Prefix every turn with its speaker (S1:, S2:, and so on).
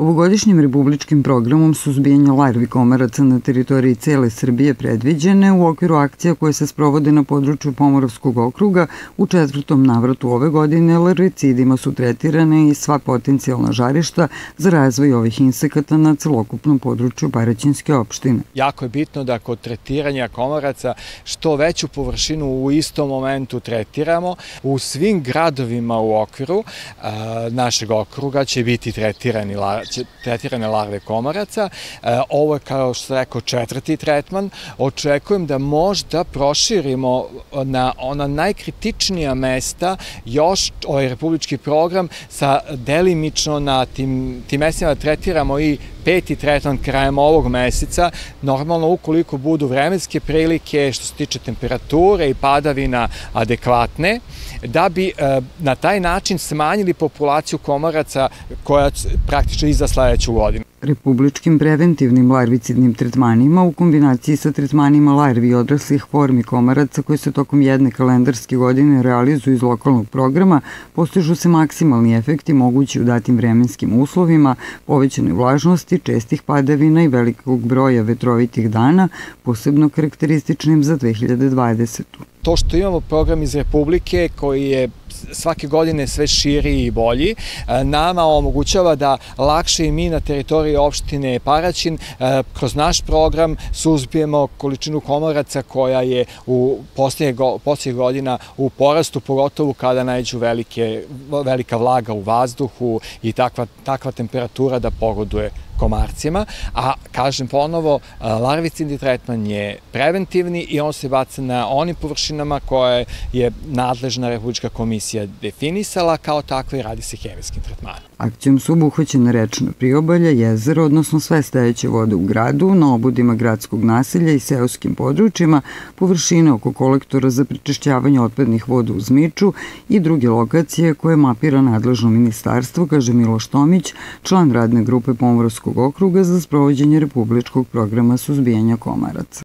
S1: Ovogodišnjim republičkim programom suzbijanja larvi komaraca na teritoriji cele Srbije predviđene u okviru akcija koje se sprovode na području Pomoravskog okruga u 4. navratu ove godine larvicidima su tretirane i sva potencijalna žarišta za razvoj ovih insekata na celokupnom području Paraćinske opštine.
S2: Jako je bitno da kod tretiranja komaraca što veću površinu u istom momentu tretiramo. U svim gradovima u okviru našeg okruga će biti tretirane larve komaraca. Ovo je, kao što sam rekao, 4. tretman. Očekujem da možda proširimo na ona najkritičnija mesta još ovaj republički program sa delimično na tim mestima tretiramo i 5. tretman krajem ovog meseca. Normalno, ukoliko budu vremenske prilike što se tiče temperature i padavina adekvatne, da bi na taj način smanjili populaciju komaraca koja praktično i za sledeću godinu.
S1: Republičkim preventivnim larvicidnim tretmanima u kombinaciji sa tretmanima larvi i odraslih formi komaraca koje se tokom jedne kalendarske godine realizuju iz lokalnog programa postižu se maksimalni efekti mogući u datim vremenskim uslovima, povećane vlažnosti, čestih padavina i velikog broja vetrovitih dana, posebno karakterističnim za 2020.
S2: To što imamo program iz Republike koji je svake godine sve širi i bolji, nama omogućava da lakše i mi na teritoriji opštine Paraćin kroz naš program suzbijemo količinu komaraca koja je u posljednjih godina u porastu, pogotovo kada naiđu velika vlaga u vazduhu i takva temperatura da pogoduje komarcima, a kažem ponovo, larvicidni tretman je preventivni i on se baca na onim površinama koje je nadležna Republička komisija definisala, kao takva i radi se hemijskim tretmanom.
S1: Akcijom su obuhvaćene rečna priobalja, jezero, odnosno sve stajeće vode u gradu, na obodima gradskog naselja i seoskim područjima, površine oko kolektora za prečišćavanje otpadnih voda u Zmiču i druge lokacije koje mapira nadležno ministarstvo, kaže Miloš Tomić, član radne grupe Pomoravskog okruga za sprovođenje republičkog programa suzbijanja komaraca.